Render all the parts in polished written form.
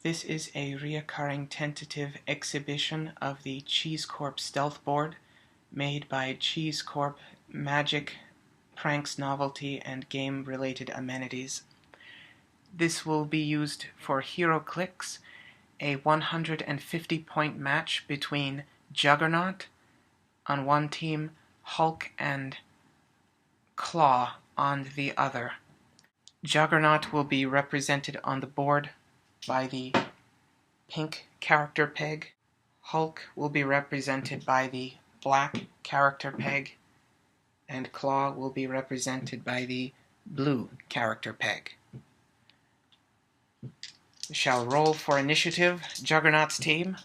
This is a reoccurring tentative exhibition of the Cheese Corp stealth board made by Cheese Corp Magic, Pranks Novelty, and game-related amenities. This will be used for Hero Clicks, a 150-point match between Juggernaut on one team, Hulk and Claw on the other. Juggernaut will be represented on the board by the pink character peg. Hulk will be represented by the black character peg, and Claw will be represented by the blue character peg. We shall roll for initiative. Juggernaut's team.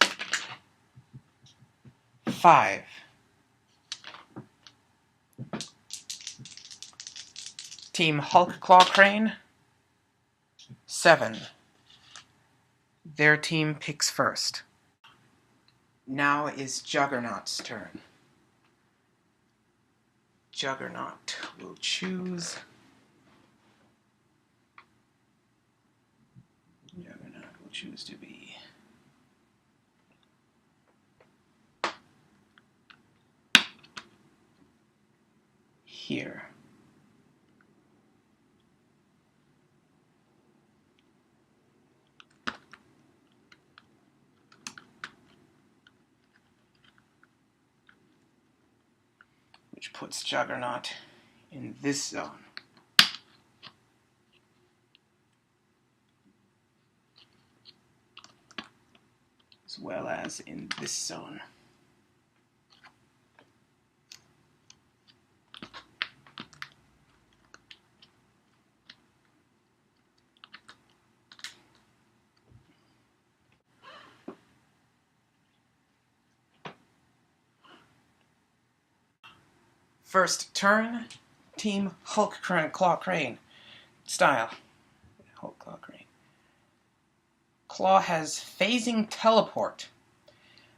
5. Team Hulk Claw Crane. 7. Their team picks first. Now is Juggernaut's turn. Juggernaut will choose. Juggernaut will choose to be here. Which puts Juggernaut in this zone. As well as in this zone. First turn, Team Hulk Claw Crane style. Hulk Claw Crane. Claw has phasing teleport,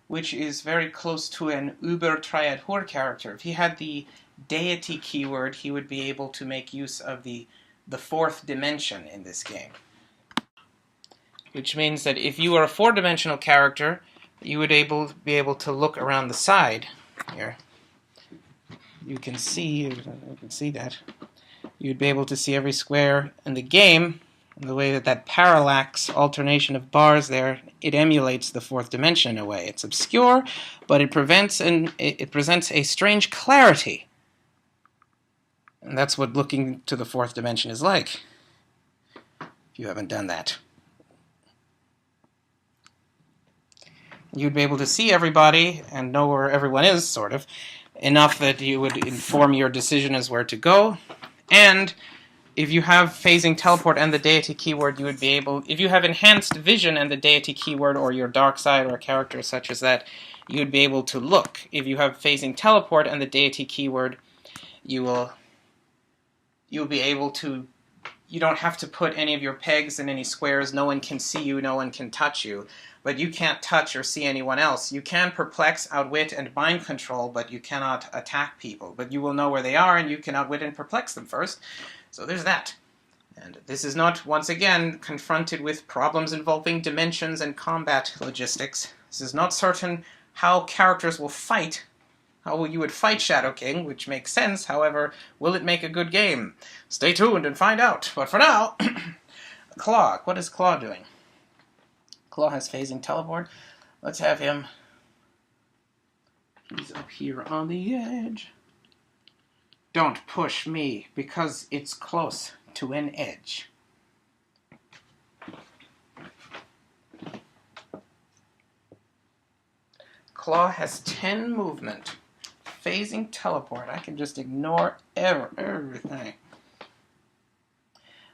which is very close to an Uber Triad Hur character. If he had the deity keyword, he would be able to make use of the fourth dimension in this game. Which means that if you are a four-dimensional character, you would be able to look around the side here. You can see that. You'd be able to see every square in the game. The way that parallax alternation of bars there, it emulates the fourth dimension in a way. It's obscure, but it presents a strange clarity. And that's what looking to the fourth dimension is like, if you haven't done that. You'd be able to see everybody and know where everyone is, sort of, enough that you would inform your decision as where to go. And if you have phasing teleport and the deity keyword, you would be able, if you have enhanced vision and the deity keyword or your dark side or a character such as that, you would be able to look. If you have phasing teleport and the deity keyword, you'll be able to, you don't have to put any of your pegs in any squares. No one can see you, no one can touch you. But you can't touch or see anyone else. You can perplex, outwit, and mind control, but you cannot attack people. But you will know where they are, and you can outwit and perplex them first. So there's that. And this is not, once again, confronted with problems involving dimensions and combat logistics. This is not certain how characters will fight, how you would fight Shadow King, which makes sense. However, will it make a good game? Stay tuned and find out. But for now, Claw. What is Claw doing? Claw has phasing teleport. Let's have him. He's up here on the edge. Don't push me, because it's close to an edge. Claw has 10 movement. Phasing teleport. I can just ignore everything.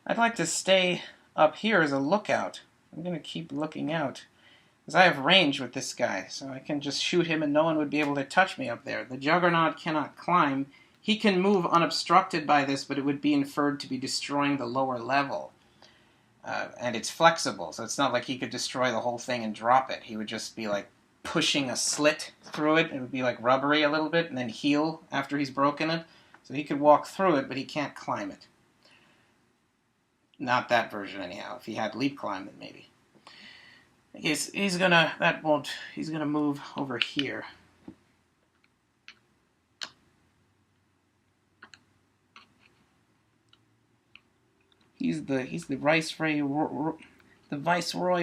I'd like to stay up here as a lookout. I'm going to keep looking out, because I have range with this guy, so I can just shoot him and no one would be able to touch me up there. The Juggernaut cannot climb. He can move unobstructed by this, but it would be inferred to be destroying the lower level. And it's flexible, so it's not like he could destroy the whole thing and drop it. He would just be like pushing a slit through it. It would be like rubbery a little bit, and then heal after he's broken it. So he could walk through it, but he can't climb it. Not that version, anyhow. If he had leap climb, then maybe. He's gonna move over here. He's the Viceroy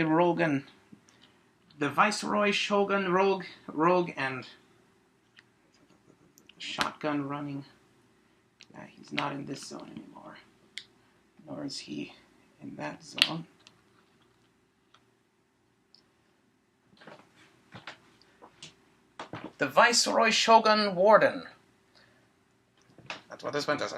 Rogan. The Viceroy Shogun Rogue and shotgun running. He's not in this zone anymore. Nor is he in that zone. The Viceroy Shogun Warden. That's what this one does.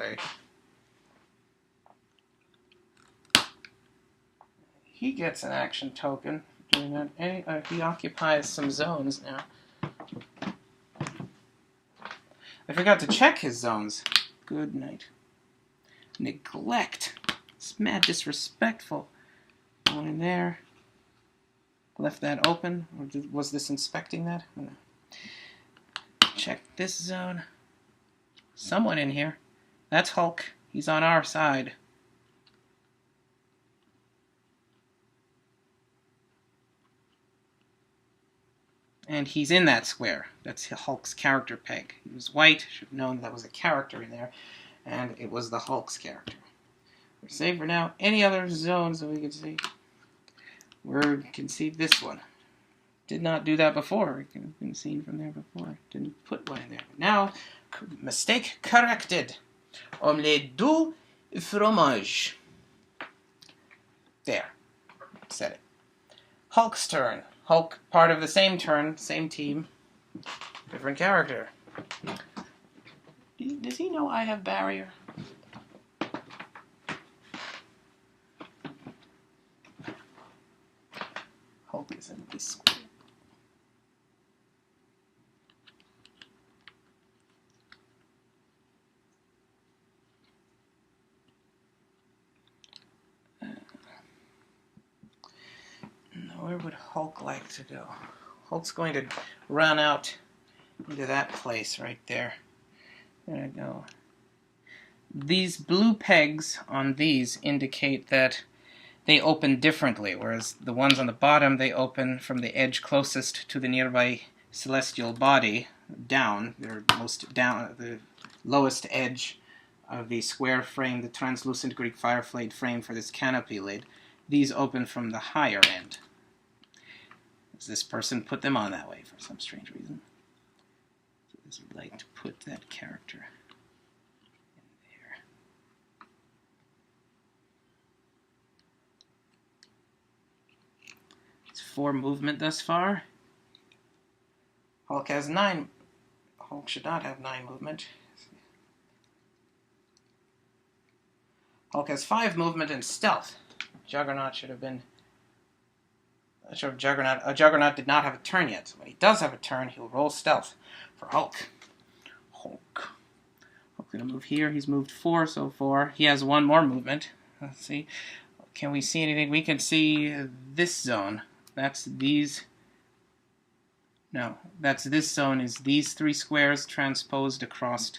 He gets an action token for doing that. He occupies some zones now. I forgot to check his zones. Good night. Neglect. It's mad disrespectful. One in there. Left that open. Or was this inspecting that? No. Check this zone. Someone in here. That's Hulk. He's on our side. And he's in that square. That's Hulk's character peg. He was white. Should have known that was a character in there. And it was the Hulk's character. We're safe for now. Any other zones that we can see? We can see this one. Did not do that before. It could have been seen from there before. Didn't put one in there. But now, mistake corrected. Omelette doux fromage. There. Said it. Hulk's turn. Hulk, part of the same turn, same team, different character. Does he know I have barrier? Hulk is in this square. Where would Hulk like to go? Hulk's going to run out into that place right there. There we go. These blue pegs on these indicate that they open differently, whereas the ones on the bottom, they open from the edge closest to the nearby celestial body down. They're most down, the lowest edge of the square frame, the translucent Greek fireflame frame for this canopy lid. These open from the higher end. This person put them on that way for some strange reason. So this would like to put that character in there. It's 4 movement thus far. Hulk has 9. Hulk should not have 9 movement. Hulk has 5 movement and stealth. Juggernaut should have been... Juggernaut did not have a turn yet. So when he does have a turn, he'll roll stealth for Hulk. Hulk's going to move here. He's moved 4 so far. He has 1 more movement. Let's see. Can we see anything? We can see this zone. That's these... No, that's this zone is these 3 squares transposed across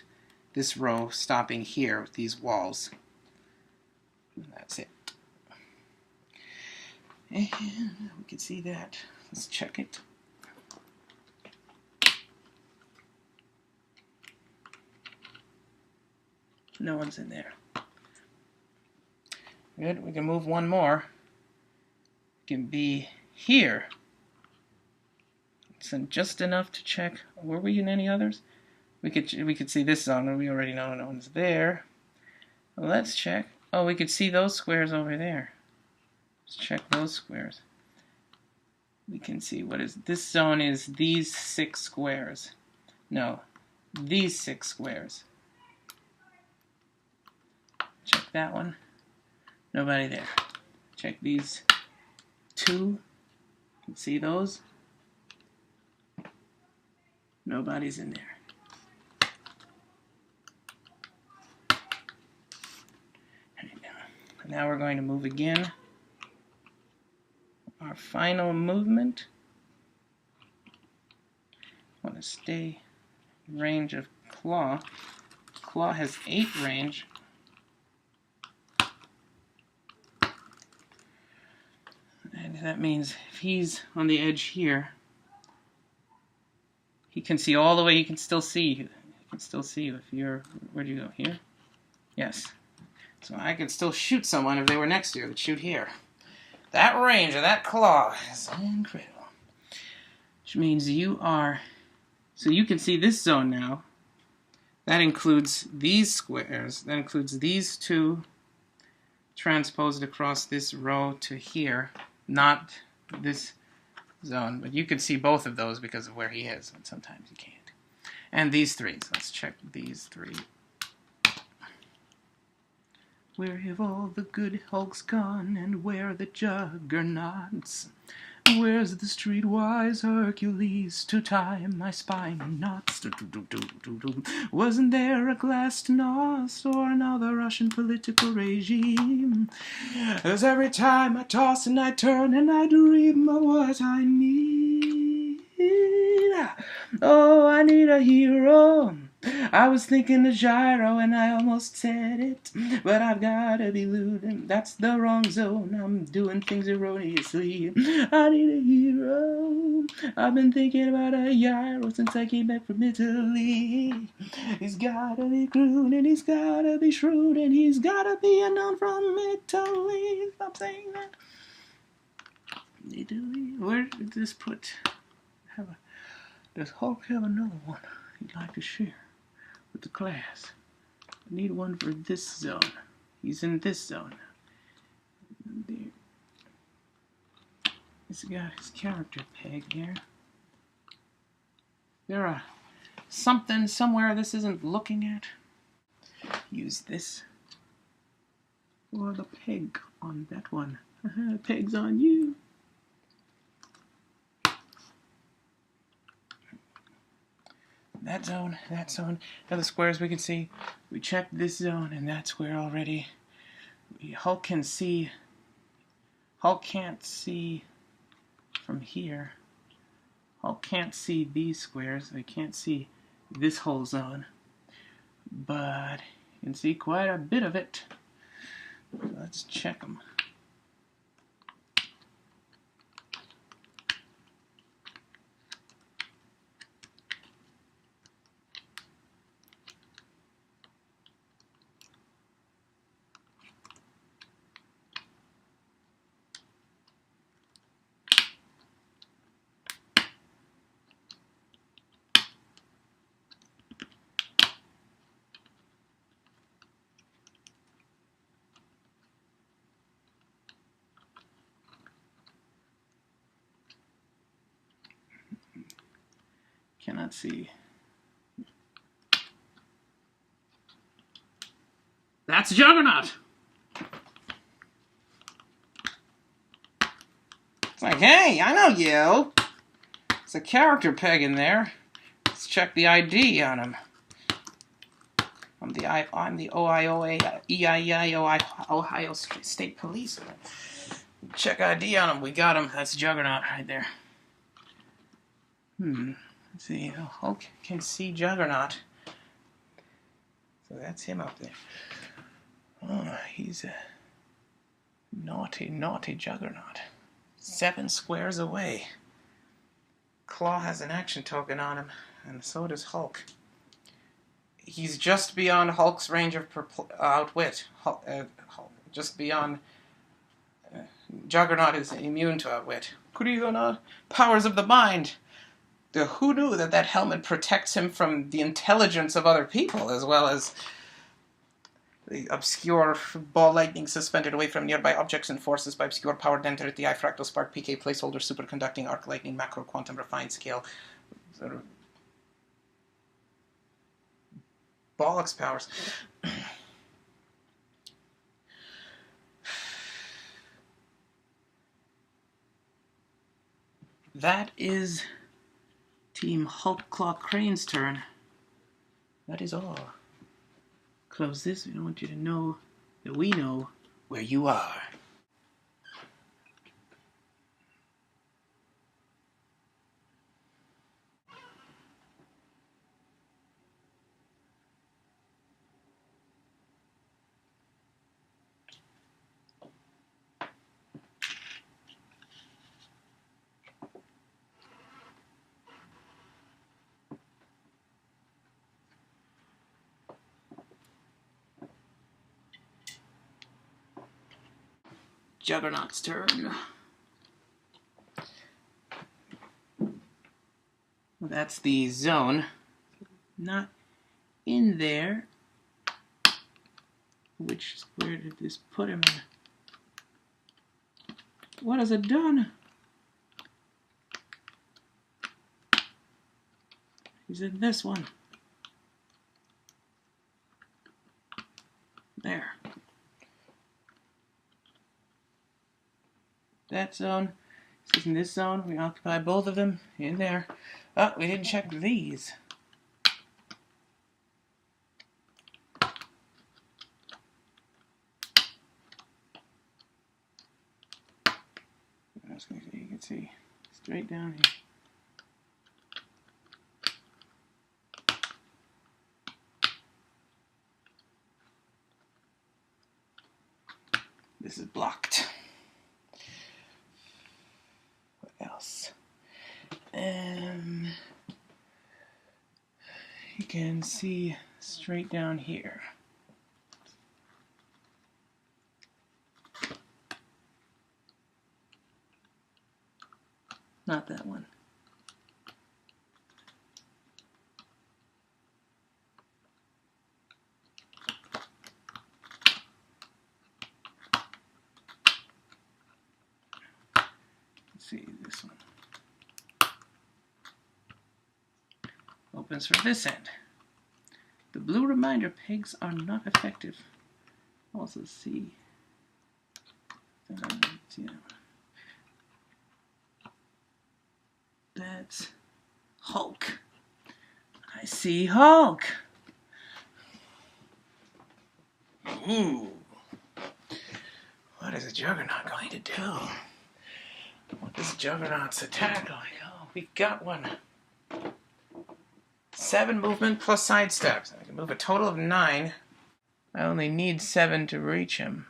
this row, stopping here with these walls. And that's it. And we can see that. Let's check it. No one's in there. Good. We can move 1 more. It can be here. It's just enough to check. Were we in any others? We could see this zone. We already know no one's there. Well, let's check. Oh, we could see those squares over there. Let's check those squares. We can see what is this zone is these 6 squares. No, these 6 squares. Check that one. Nobody there. Check these 2. You can see those. Nobody's in there. Now we're going to move again. Our final movement. I want to stay in range of Claw. Claw has 8 range. And that means if he's on the edge here, he can see all the way. He can still see. He can still see if you're. Where'd you go? Here? Yes. So I could still shoot someone if they were next to you. I could shoot here. That range of that claw is incredible. Which means you are. So you can see this zone now. That includes these squares. That includes these two transposed across this row to here. Not this zone, but you can see both of those because of where he is, and sometimes you can't. And these three. So let's check these three. Where have all the good hulks gone, and where are the juggernauts? Where's the streetwise Hercules to tie my spine in knots? Wasn't there a glasnost or another Russian political regime? 'Cause every time I toss and I turn and I dream of what I need. Oh, I need a hero. I was thinking of gyro and I almost said it, but I've gotta be lewd and that's the wrong zone. I'm doing things erroneously. I need a hero. I've been thinking about a gyro since I came back from Italy. He's gotta be crude and he's gotta be shrewd and he's gotta be a known from Italy. Stop saying that. Italy? Where did this put? Does Hulk have another one he'd like to share with the class? I need one for this zone. He's in this zone. There. He's got his character peg there. There are something somewhere this isn't looking at. Use this. Or the peg on that one. Peg's on you. That zone. Now the squares we can see. We checked this zone, and that's where already Hulk can see. Hulk can't see from here. Hulk can't see these squares. They can't see this whole zone. But you can see quite a bit of it. Let's check them. Cannot see. That's Juggernaut! It's like, hey, I know you! It's a character peg in there. Let's check the ID on him. I'm the OIOA, EIEIO, Ohio State Police. Check ID on him. We got him. That's Juggernaut right there. Let's see. Hulk can see Juggernaut. So that's him up there. Oh, he's a naughty, naughty Juggernaut. 7 squares away. Claw has an action token on him, and so does Hulk. He's just beyond Hulk's range of outwit. Just beyond. Juggernaut is immune to outwit. Kurigona, powers of the mind. Who knew that helmet protects him from the intelligence of other people, as well as the obscure ball lightning suspended away from nearby objects and forces by obscure power denter at the eye, fractal spark, PK, placeholder, superconducting, arc lightning, macro, quantum, refined scale, sort of bollocks powers. That is Team Hulk Claw Crane's turn. That is all. Close this. I want you to know that we know where you are. Juggernaut's turn. That's the zone. Not in there. Which square did this put him in? What has it done? He's in this one. There. That zone. This is in this zone. We occupy both of them. In there. Oh, we didn't check these. You can see straight down here. This is blocked. What else? You can see straight down here. Not that one. Let's see this one. Opens for this end. The blue reminder pegs are not effective. Also see. That's Hulk. I see Hulk. Ooh. What is a Juggernaut going to do? What is Juggernaut's attack like? Oh, we got one. 7 movement plus sidestep. So I can move a total of 9. I only need 7 to reach him.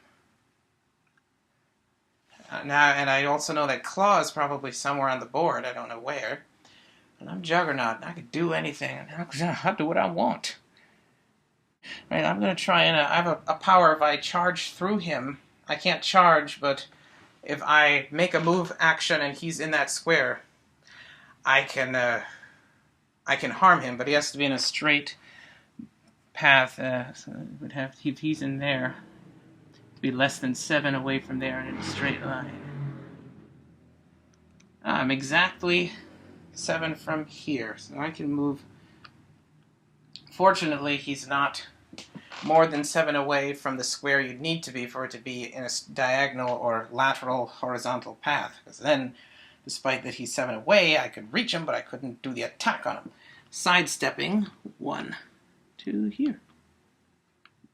Now, and I also know that Claw is probably somewhere on the board. I don't know where. And I'm Juggernaut. I can do anything. I'll do what I want. Right, I'm going to try and... I have a power if I charge through him. I can't charge, but if I make a move action and he's in that square, I can harm him, but he has to be in a straight path. So it would have, if he's in there, be less than 7 away from there and in a straight line. I'm exactly 7 from here, so I can move. Fortunately, he's not more than 7 away from the square you'd need to be for it to be in a diagonal or lateral horizontal path, because then, despite that he's 7 away, I could reach him, but I couldn't do the attack on him. Sidestepping 1 to here.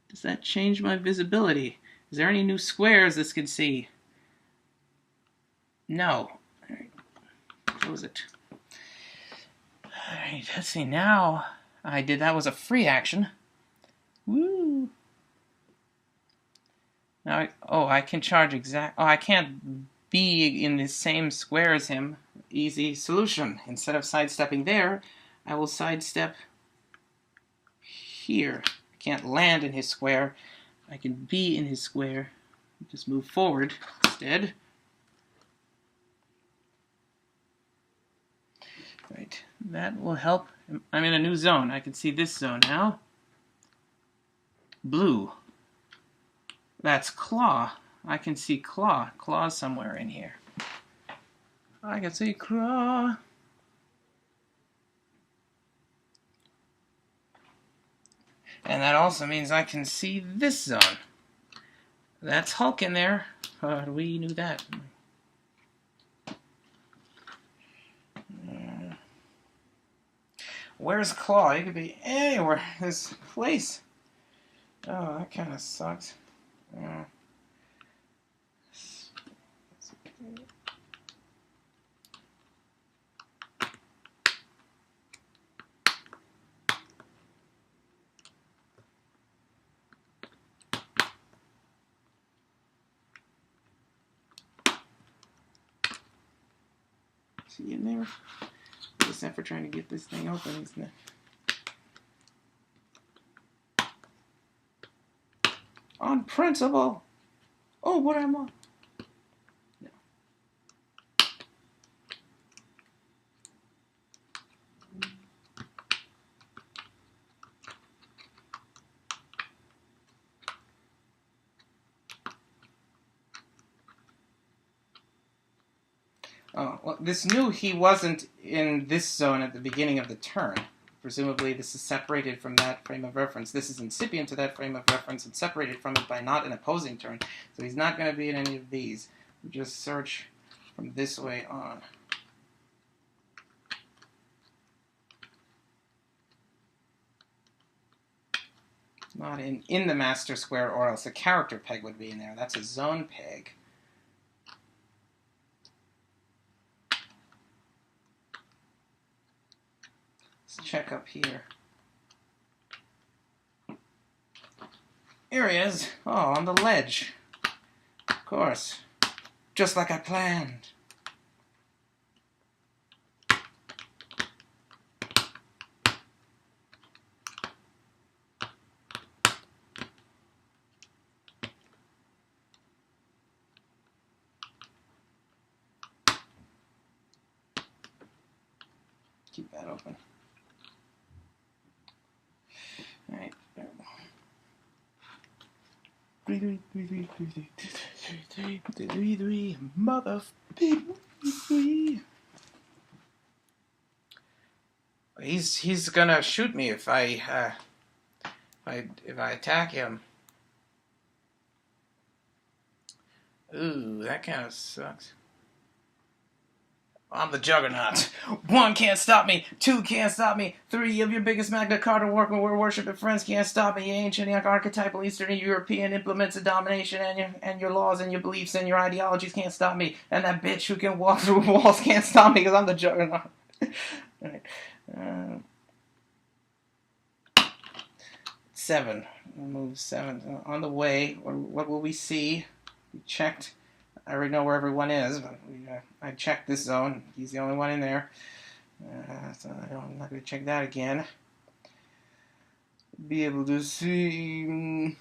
Does that change my visibility? Is there any new squares this could see? No. Alright, close it. Alright, let's see, now that was a free action. Woo! Now, I can charge I can't be in the same square as him. Easy solution. Instead of sidestepping there, I will sidestep here. I can't land in his square. I can be in his square. Just move forward instead. Right, that will help. I'm in a new zone. I can see this zone now. Blue. That's Claw. I can see Claw. Claw's somewhere in here. I can see Claw. And that also means I can see this zone. That's Hulk in there. We knew that. Where's Claw? He could be anywhere. This place. Oh, that kind of sucks. Is he in there? Just after trying to get this thing open, he's not. On principle. Oh, what am I? Oh, well, this knew he wasn't in this zone at the beginning of the turn. Presumably this is separated from that frame of reference. This is incipient to that frame of reference and separated from it by not an opposing turn. So he's not going to be in any of these. We just search from this way on. Not in the master square, or else a character peg would be in there. That's a zone peg. Let's check up here. Here he is. Oh, on the ledge. Of course. Just like I planned. Keep that open. All right. Mother. He's gonna shoot me if I attack him. Ooh, that kind of sucks. I'm the juggernaut. 1 can't stop me. 2 can't stop me. 3 of your biggest Magna Carta worshiping friends can't stop me. Your ancient archetypal Eastern European implements of domination and your laws and your beliefs and your ideologies can't stop me. And that bitch who can walk through walls can't stop me because I'm the juggernaut. Right. 7. Move 7. On the way, what will we see? We checked. I already know where everyone is, but I checked this zone. He's the only one in there. So I'm not going to check that again. Be able to see...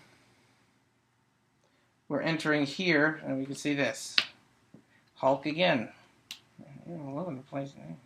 We're entering here, and we can see this. Hulk again. All over the place now.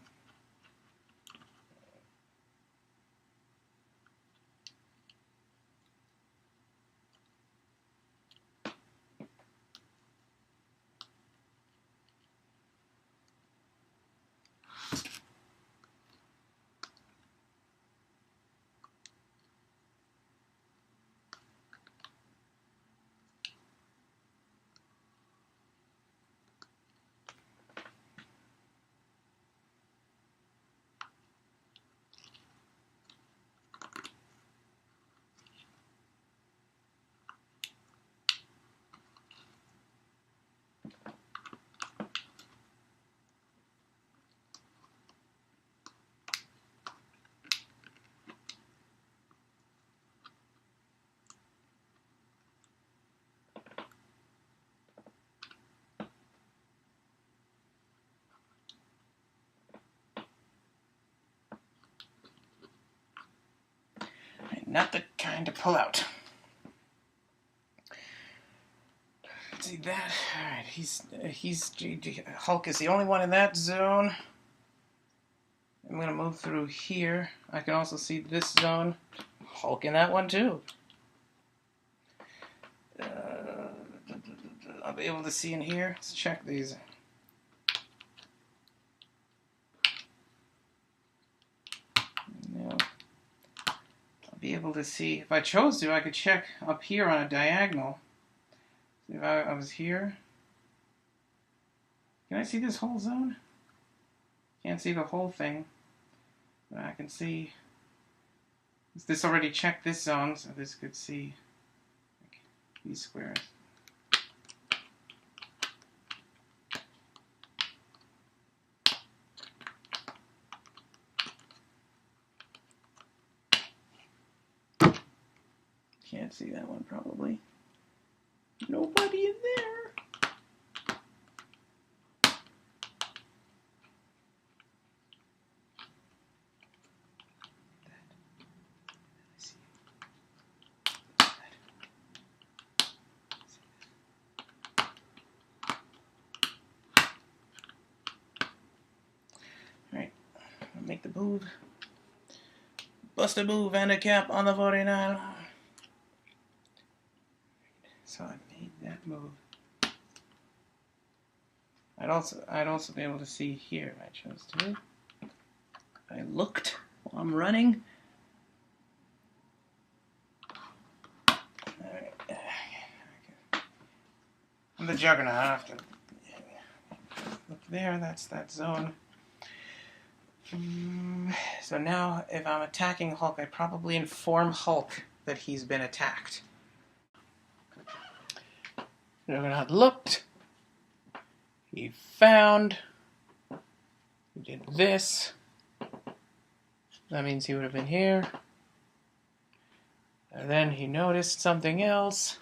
Not the kind to pull out. See that? All right, he's Hulk is the only one in that zone. I'm gonna move through here. I can also see this zone. Hulk in that one too. I'll be able to see in here. Let's check these. Be able to see, if I chose to, I could check up here on a diagonal. If I was here, can I see this whole zone? Can't see the whole thing, but I can see. This already checked this zone, so this could see these squares. Can't see that one probably. Nobody in there. Alright, make the move. Bust a move and a cap on the 49. So I made that move. I'd also be able to see here if I chose to. I looked while I'm running. Alright. I'm the juggernaut. I don't have to look there. That's that zone. So now, if I'm attacking Hulk, I probably inform Hulk that he's been attacked. Juggernaut looked. He found. He did this. That means he would have been here. And then he noticed something else.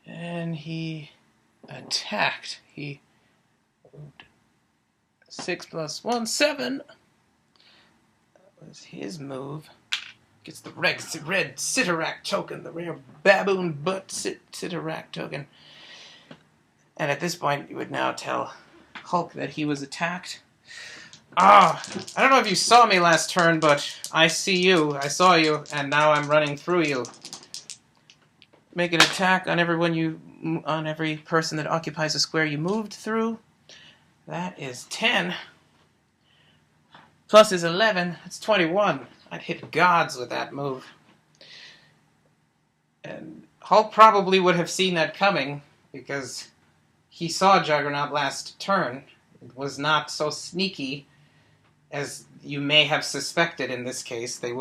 And he attacked. He moved 6 + 1, 7. That was his move. Gets the red Sitarak token, the rare baboon butt Sitarak token. And at this point, you would now tell Hulk that he was attacked. I don't know if you saw me last turn, but I see you. I saw you, and now I'm running through you. Make an attack on every person that occupies a square you moved through. That is 10. Plus is 11. That's 21. I'd hit gods with that move. And Hulk probably would have seen that coming because he saw Juggernaut last turn. It was not so sneaky as you may have suspected in this case. He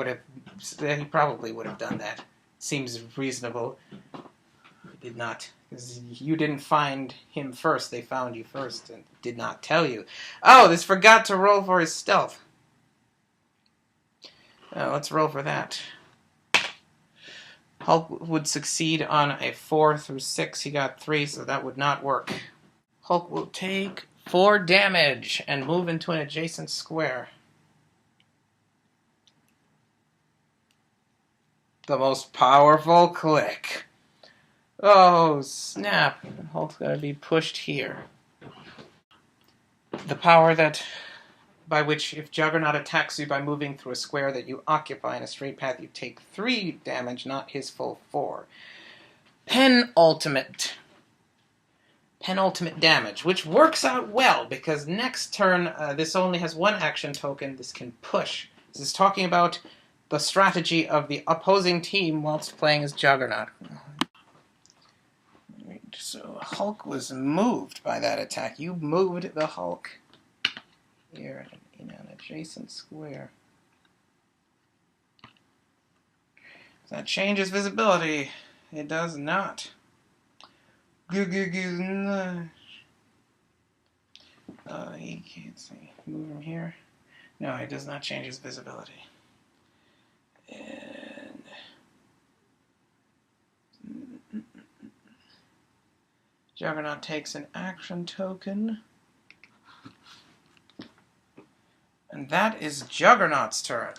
probably would have done that. Seems reasonable. He did not, because you didn't find him first. They found you first and did not tell you. Oh, this forgot to roll for his stealth. Let's roll for that. Hulk would succeed on a 4 through 6. He got 3, so that would not work. Hulk will take 4 damage and move into an adjacent square. The most powerful click. Oh, snap. Hulk's got to be pushed here. The power by which if Juggernaut attacks you by moving through a square that you occupy in a straight path, you take 3 damage, not his full 4. Penultimate damage, which works out well, because next turn, this only has 1 action token. This can push. This is talking about the strategy of the opposing team whilst playing as Juggernaut. So Hulk was moved by that attack. You moved the Hulk here in an adjacent square. Does that change his visibility? It does not. He can't see. Move him here. No, it does not change his visibility. And Juggernaut takes an action token. And that is Juggernaut's turn.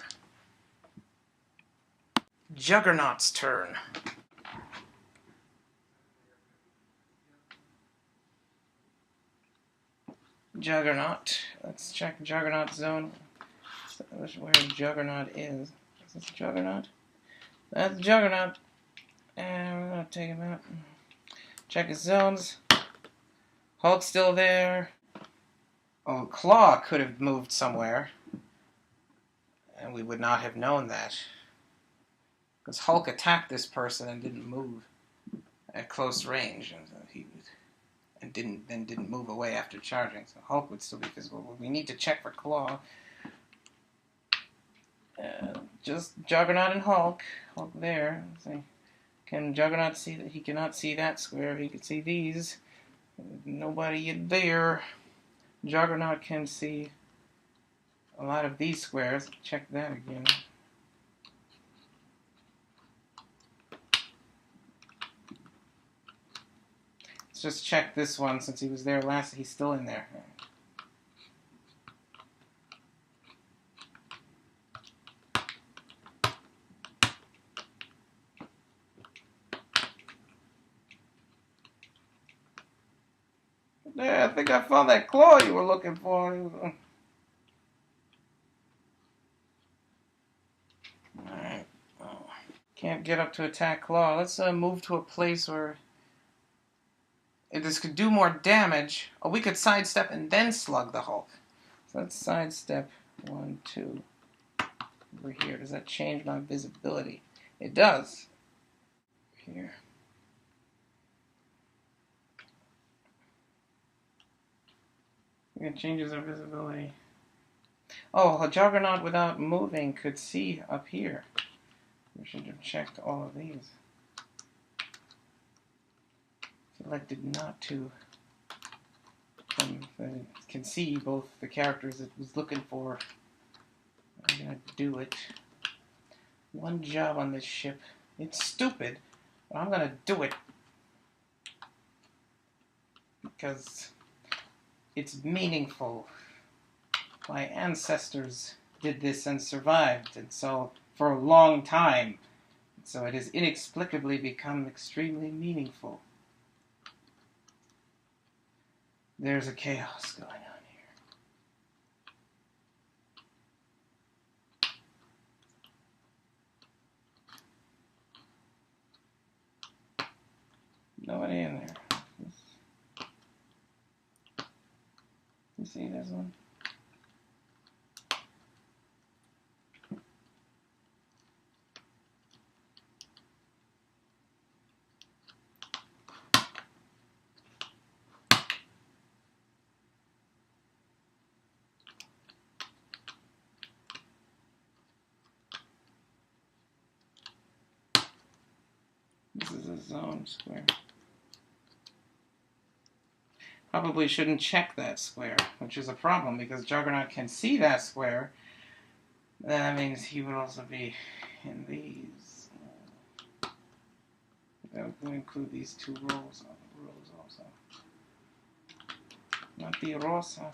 Juggernaut's turn. Juggernaut. Let's check Juggernaut zone. Where Juggernaut is. Is this Juggernaut? That's Juggernaut. And we're going to take him out. Check his zones. Hulk's still there. Oh, Claw could have moved somewhere. And we would not have known that. Because Hulk attacked this person and didn't move at close range. And didn't move away after charging. So Hulk would still be visible. We need to check for Claw. Just Juggernaut and Hulk. Hulk there. Let's see. Can Juggernaut see that? He cannot see that square. He can see these. Nobody there. Juggernaut can see a lot of these squares. Check that again. Let's just check this one since he was there last. He's still in there. Yeah, I think I found that claw you were looking for. Alright. Oh. Can't get up to attack claw. Let's move to a place where if this could do more damage, oh, we could sidestep and then slug the Hulk. So let's sidestep 1, 2 over here. Does that change my visibility? It does. Here. It changes our visibility. Oh, a juggernaut without moving could see up here. We should have checked all of these. Selected not to. It can see both the characters it was looking for. I'm gonna do it. One job on this ship. It's stupid, but I'm gonna do it. Because it's meaningful. My ancestors did this and survived, and so for a long time. So it has inexplicably become extremely meaningful. There's a chaos going on here. Nobody in there. You see this one? This is a zone square. Probably shouldn't check that square, which is a problem because Juggernaut can see that square. That means he would also be in these. That would include these two rows also. Not the rosa.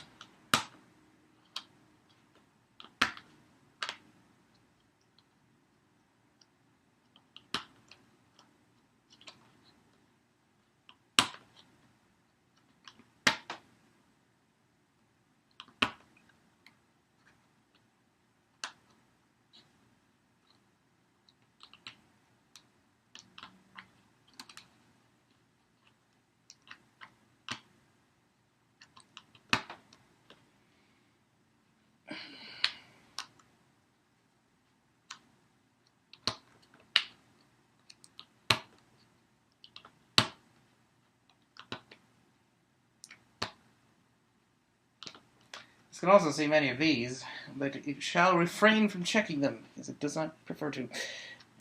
You can also see many of these, but it shall refrain from checking them, as it does not prefer to.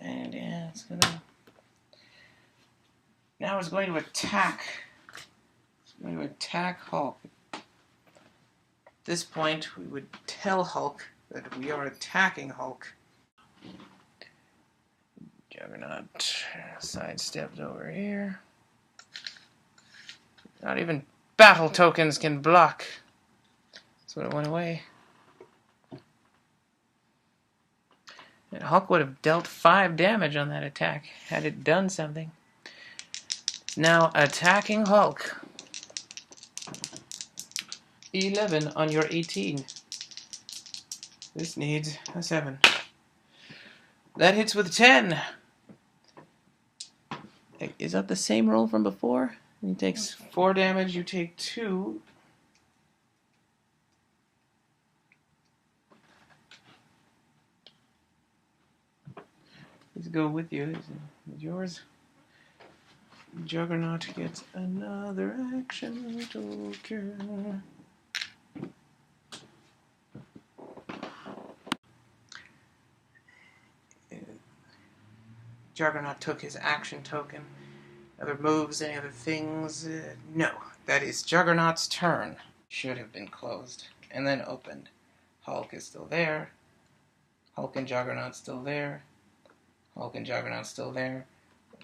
And yeah, it's gonna... Now it's going to attack. It's going to attack Hulk. At this point, we would tell Hulk that we are attacking Hulk. Juggernaut sidestepped over here. Not even battle tokens can block. So it went away. And Hulk would have dealt 5 damage on that attack had it done something. Now attacking Hulk. 11 on your 18. This needs a 7. That hits with 10. Is that the same roll from before? He takes 4 damage, you take 2. Let's go with you. Is yours? Juggernaut gets another action token. Juggernaut took his action token. Other moves, any other things? No. That is Juggernaut's turn. Should have been closed and then opened. Hulk is still there. Hulk and Juggernaut still there. Hulk and Juggernaut still there.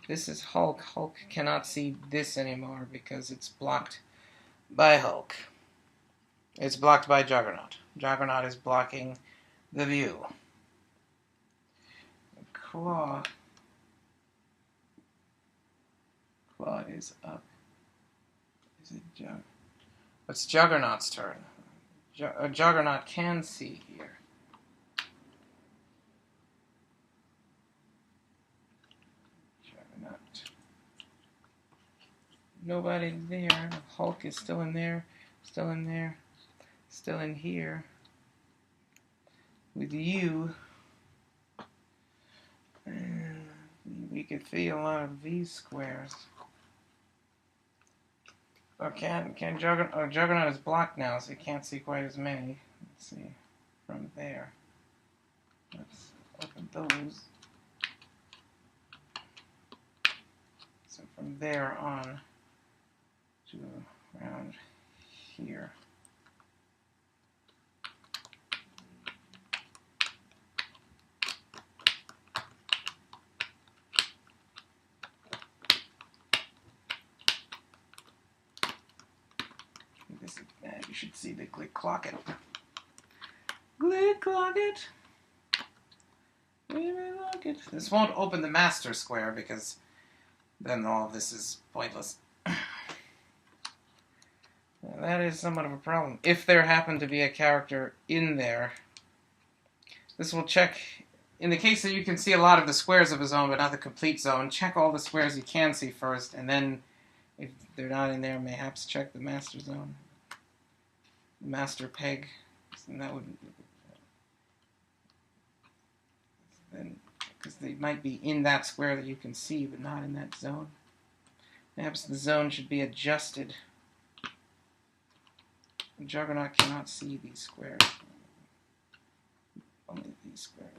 This is Hulk. Hulk cannot see this anymore because it's blocked by Hulk. It's blocked by Juggernaut. Juggernaut is blocking the view. Claw. Claw is up. Is it It's Juggernaut's turn. Juggernaut can see here. Nobody there. Hulk is still in there. Still in there. Still in here. With you. And we could feel a lot of these squares. Or can Juggernaut? Oh, Juggernaut is blocked now, so you can't see quite as many. Let's see. From there. Let's open those. So from there on to around here. This is, you should see the Glick Clocket. Glick Clocket. This won't open the master square because then all of this is pointless. That is somewhat of a problem. If there happened to be a character in there, this will check. In the case that you can see a lot of the squares of a zone but not the complete zone, check all the squares you can see first, and then if they're not in there, mayhaps check the master zone. The master peg. And that would then, because they might be in that square that you can see, but not in that zone. Perhaps the zone should be adjusted. The Juggernaut cannot see these squares. Only these squares.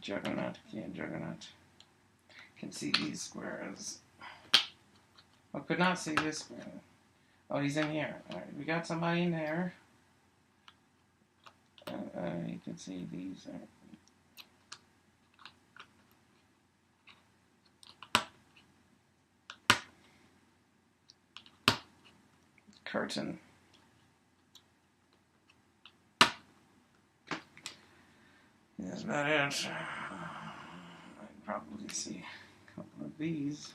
Juggernaut, Juggernaut can see these squares. Oh, could not see this square. Oh, he's in here. Alright, we got somebody in there. You can see these. Curtain. That's about it. I'd probably see a couple of these.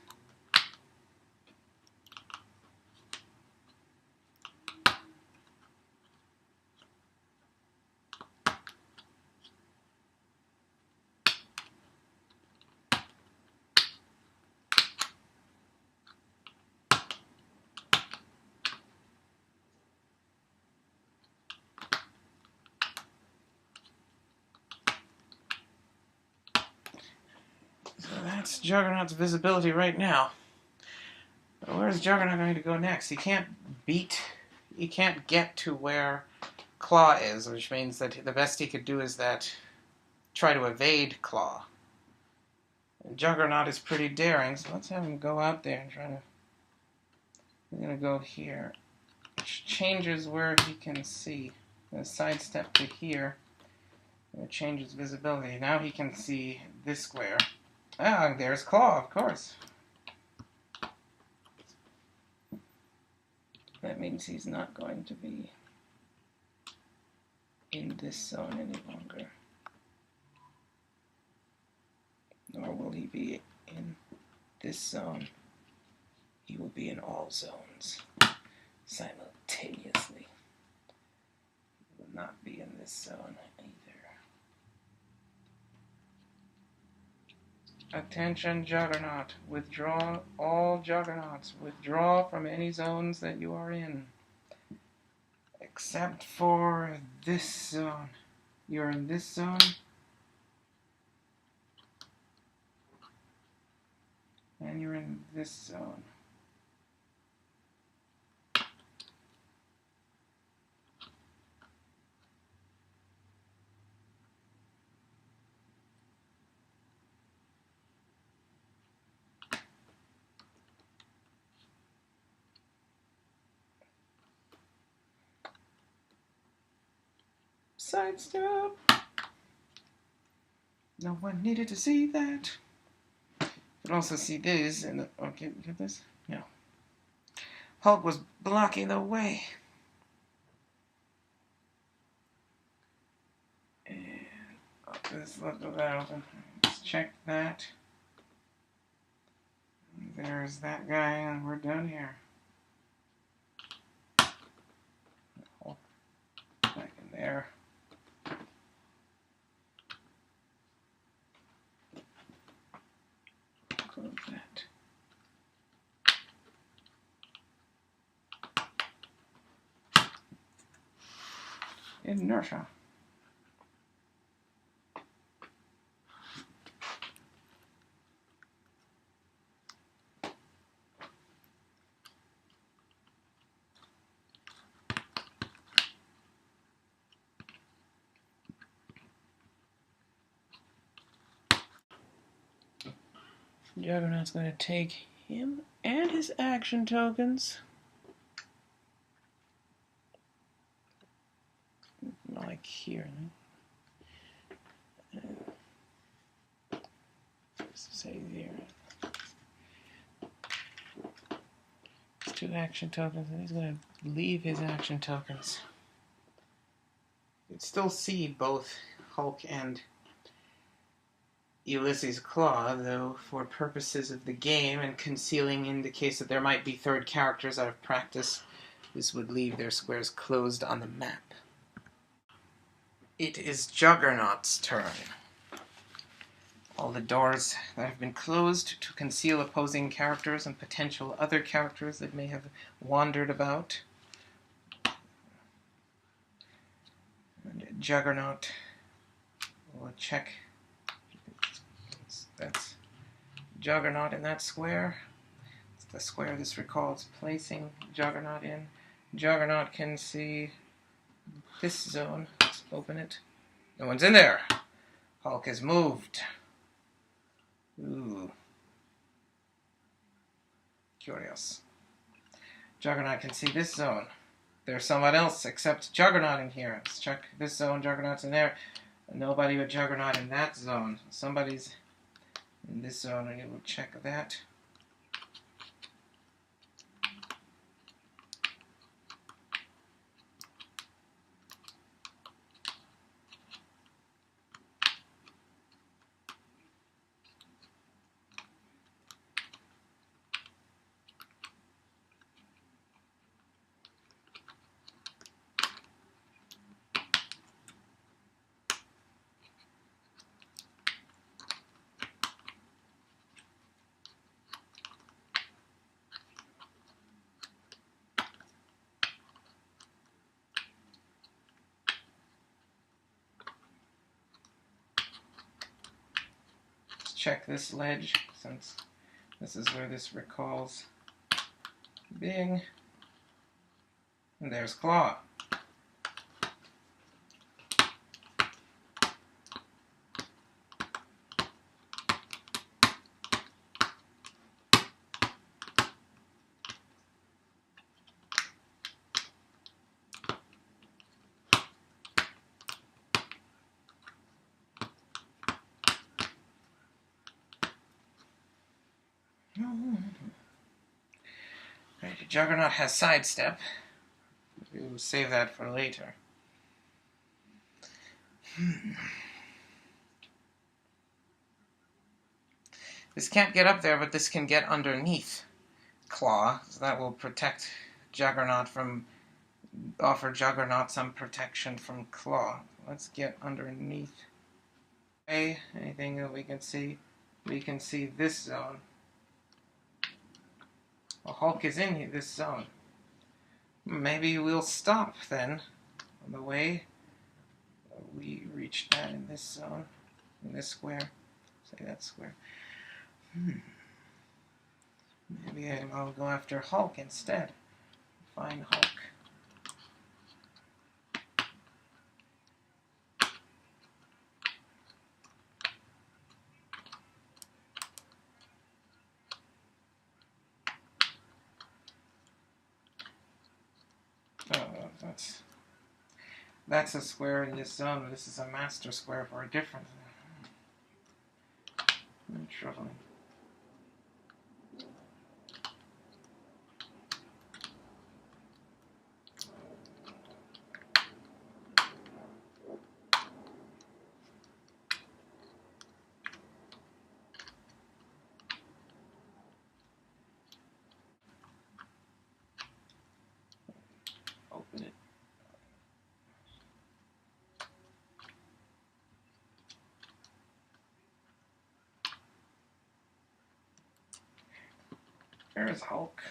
So that's Juggernaut's visibility right now. But where's Juggernaut going to go next? He can't get to where Claw is, which means that the best he could do is try to evade Claw. And Juggernaut is pretty daring, so let's have him go out there and try to... We're going to go here, which changes where he can see. I'm going to sidestep to here, and it changes visibility. Now he can see this square. Ah, there's Claw, of course. That means he's not going to be in this zone any longer. Nor will he be in this zone. He will be in all zones simultaneously. He will not be in this zone either. Attention, Juggernaut. Withdraw all Juggernauts. Withdraw from any zones that you are in. Except for this zone. You're in this zone. And you're in this zone. Sidestep. No one needed to see that. You can also see this in the. Okay, get this? No. Hulk was blocking the way. And let's look at that open. Let's check that. There's that guy, and we're done here. Hulk back in there. Close that. Inertia. Juggernaut's going to take him and his action tokens. Like here. Say here. It's 2 action tokens, and he's going to leave his action tokens. You can still see both Hulk and Ulysses' Claw, though for purposes of the game and concealing in the case that there might be third characters out of practice, this would leave their squares closed on the map. It is Juggernaut's turn. All the doors that have been closed to conceal opposing characters and potential other characters that may have wandered about. And Juggernaut will check. That's Juggernaut in that square. It's the square this recalls placing Juggernaut in. Juggernaut can see this zone. Let's open it. No one's in there. Hulk has moved. Ooh. Curious. Juggernaut can see this zone. There's someone else except Juggernaut in here. Let's check this zone. Juggernaut's in there. Nobody but Juggernaut in that zone. Somebody's in this zone, and you will check that. Check this ledge, since this is where this recalls being. And there's Claw. Right, Juggernaut has sidestep. We will save that for later. This can't get up there, but this can get underneath Claw, so that will protect Juggernaut from, offer Juggernaut some protection from Claw. Let's get underneath. Okay, anything that we can see? We can see this zone. Well, Hulk is in this zone. Maybe we'll stop then on the way. we reached that in this zone, in this square. Say that square. Maybe I'll go after Hulk instead. Find Hulk. Oh, that's a square in this zone. This is a master square for a different. Troubling. Open it. There's Hulk.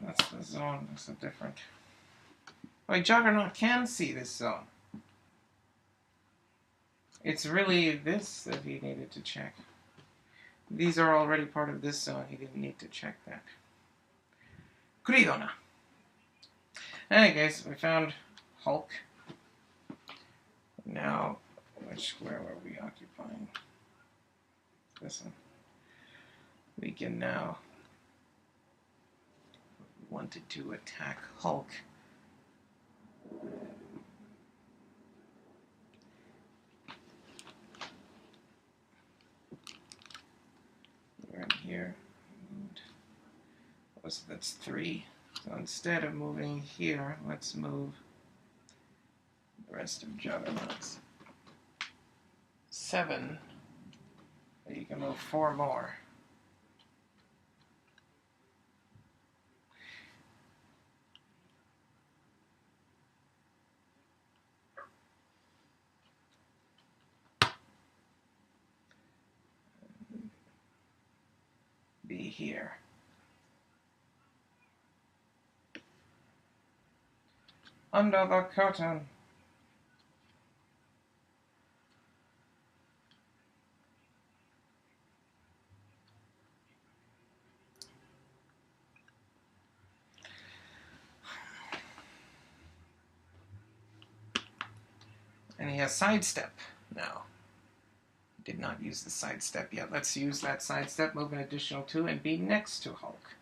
That's the zone. That's a different. Wait, Juggernaut can see this zone. It's really this that he needed to check. These are already part of this zone. He didn't need to check that. Kuridona. Anyways, we found Hulk. Now, which square were we occupying? This one. We can now. Wanted to attack Hulk. We're in here. So that's 3. So instead of moving here, let's move the rest of Juggernauts. 7. You can move 4 more. Be here. Under the curtain. And he has sidestep now. Did not use the sidestep yet. Let's use that sidestep, move an additional 2, and be next to Hulk.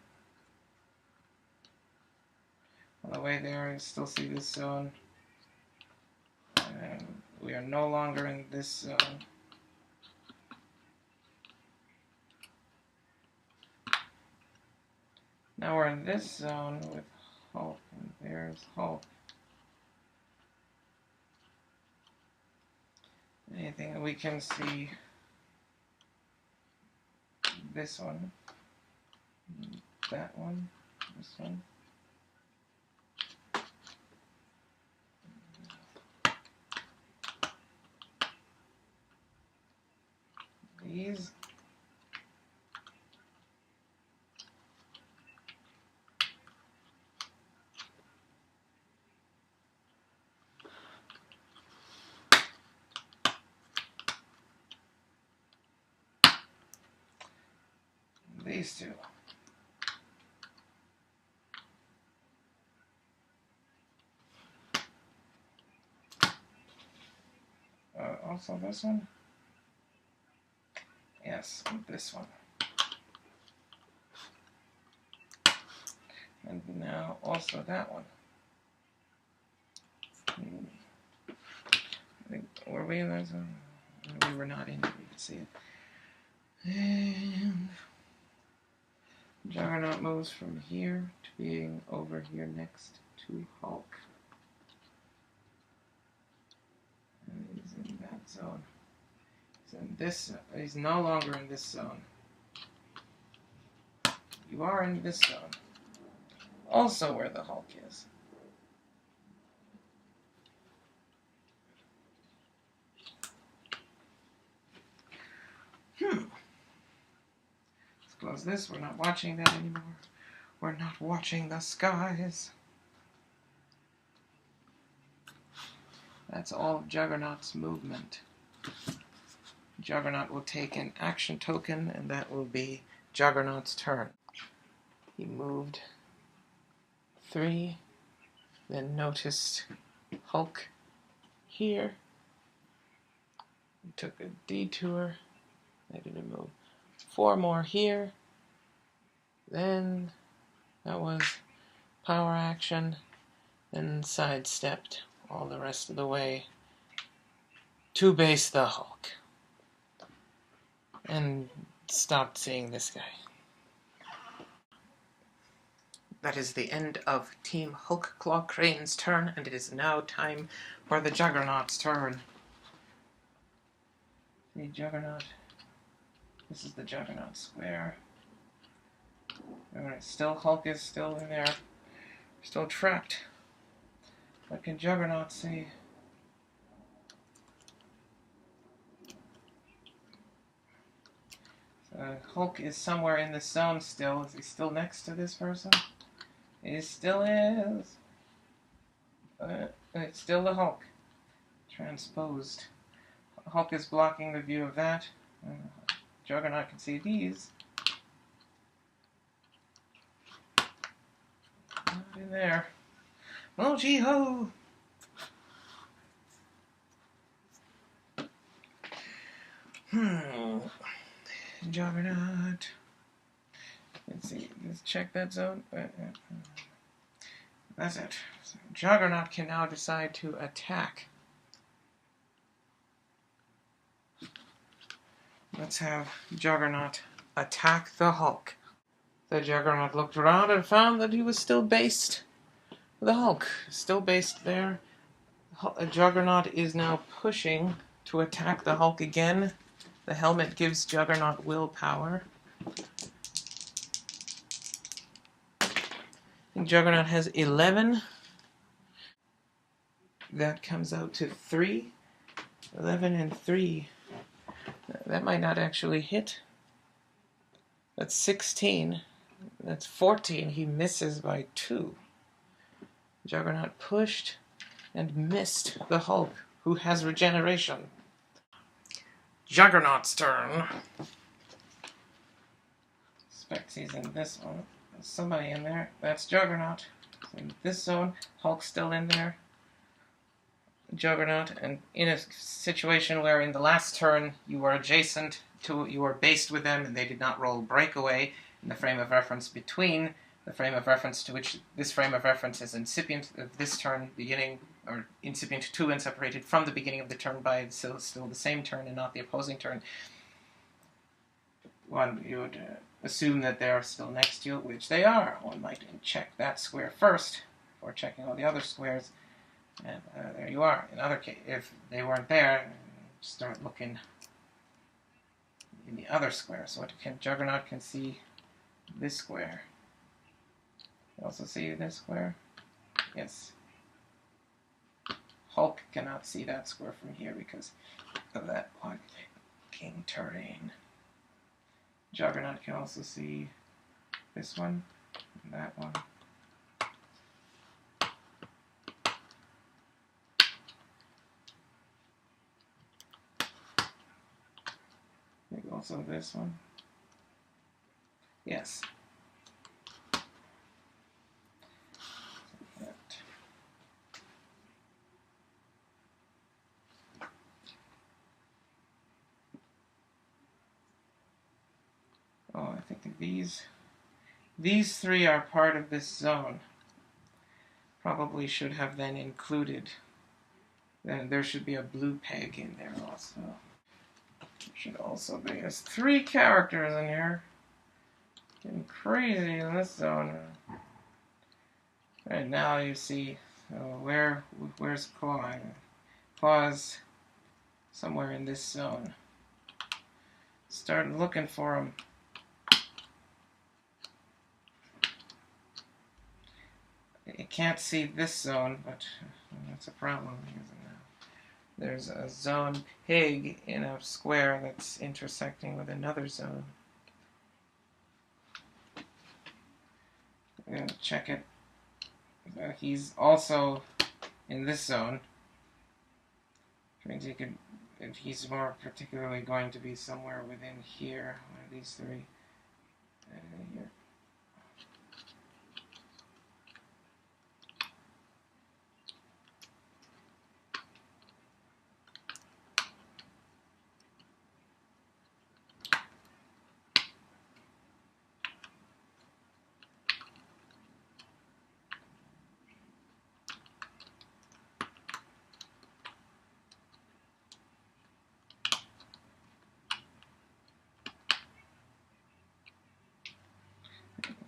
On the way there, you still see this zone. And we are no longer in this zone. Now we're in this zone with Hulk, and there's Hulk. Anything that we can see, this one, that one, this one. These. These 2. Also this one? Yes, this one. And now also that one. Were we in that zone? We were not in it, we could see it. And Juggernaut moves from here to being over here next to Hulk. And he's in that zone. He's in this. He's no longer in this zone. You are in this zone. Also where the Hulk is. Let's close this. We're not watching that anymore. We're not watching the skies. That's all of Juggernaut's movement. Juggernaut will take an action token, and that will be Juggernaut's turn. He moved 3, then noticed Hulk here. He took a detour. They didn't move. 4 more here. Then that was power action. Then sidestepped all the rest of the way to base the Hulk. And stopped seeing this guy. That is the end of Team Hulk Claw Crane's turn, and it is now time for the Juggernaut's turn. The Juggernaut. This is the Juggernaut square. Alright, still Hulk is still in there. Still trapped. What can Juggernaut see? So Hulk is somewhere in this zone still. Is he still next to this person? He still is. It's still the Hulk. Transposed. Hulk is blocking the view of that. Juggernaut can see these. Not in there. Oh, gee ho! Juggernaut. Let's see. Let's check that zone. That's it. So Juggernaut can now decide to attack. Let's have Juggernaut attack the Hulk. The Juggernaut looked around and found that he was still based. The Hulk still based there. Juggernaut is now pushing to attack the Hulk again. The helmet gives Juggernaut willpower. And Juggernaut has 11. That comes out to 3. 11 and 3. That might not actually hit. That's 16. That's 14. He misses by 2. Juggernaut pushed and missed the Hulk, who has regeneration. Juggernaut's turn. Spexy's in this one. There's somebody in there. That's Juggernaut. In this zone, Hulk's still in there. Juggernaut, and in a situation where in the last turn you were adjacent to, you were based with them, and they did not roll breakaway in the frame of reference between the frame of reference to which this frame of reference is incipient of this turn beginning, or incipient to and separated from the beginning of the turn by still the same turn and not the opposing turn. One, you would assume that they are still next to you, which they are. One might check that square first before checking all the other squares. And there you are. In other case, if they weren't there, start looking in the other square. So what can Juggernaut can see this square. You also see this square? Yes. Hulk cannot see that square from here because of that blocking terrain. Juggernaut can also see this one and that one. Maybe also this one. Yes. Oh, I think that these three are part of this zone. Probably should have then included. Then there should be a blue peg in there also. There should also be. There's 3 characters in here. Getting crazy in this zone. Right now you see where's Claw? Claw's somewhere in this zone. Start looking for him. You can't see this zone, but that's a problem. There's a zone pig in a square that's intersecting with another zone. I'm going to check it. He's also in this zone. He's more particularly going to be somewhere within here, one of these three. Here.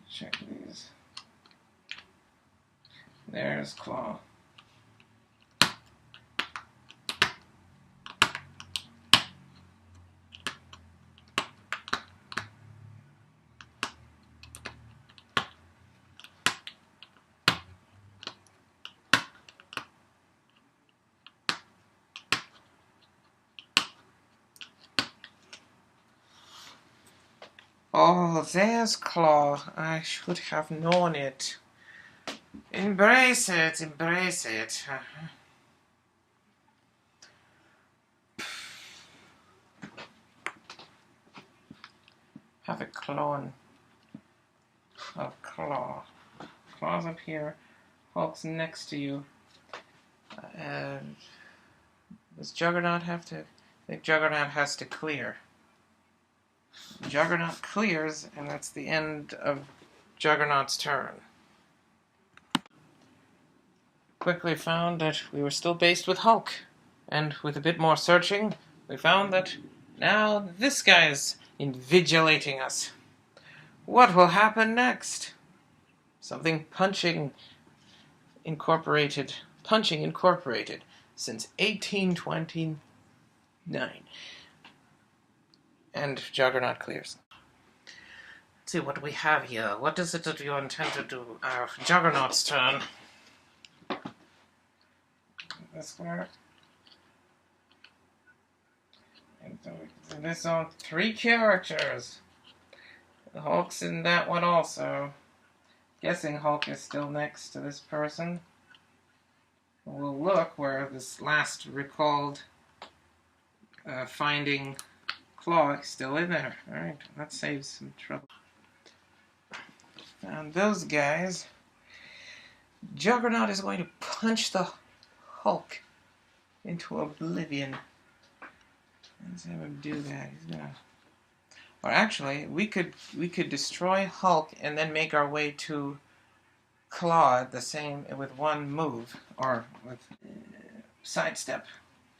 Check these. There's Claw. Oh, there's Claw. I should have known it. Embrace it, embrace it. Have a clone of Claw. Claw's up here. Hulk's next to you. And does Juggernaut have to? I think Juggernaut has to clear. Juggernaut clears, and that's the end of Juggernaut's turn. Quickly found that we were still based with Hulk, and with a bit more searching, we found that now this guy is invigilating us. What will happen next? Something Punching Incorporated since 1829. And Juggernaut clears. Let's see, what do we have here? What is it that you intend to do? Juggernaut's turn. This square. And so in this zone, 3 characters. The Hulk's in that one also. Guessing Hulk is still next to this person. We'll look where this last recalled finding Claw is still in there. Alright, that saves some trouble. And those guys. Juggernaut is going to punch the Hulk into oblivion. Let's have him do that. He's gonna. Or actually, we could destroy Hulk and then make our way to Claw the same with one move, or with sidestep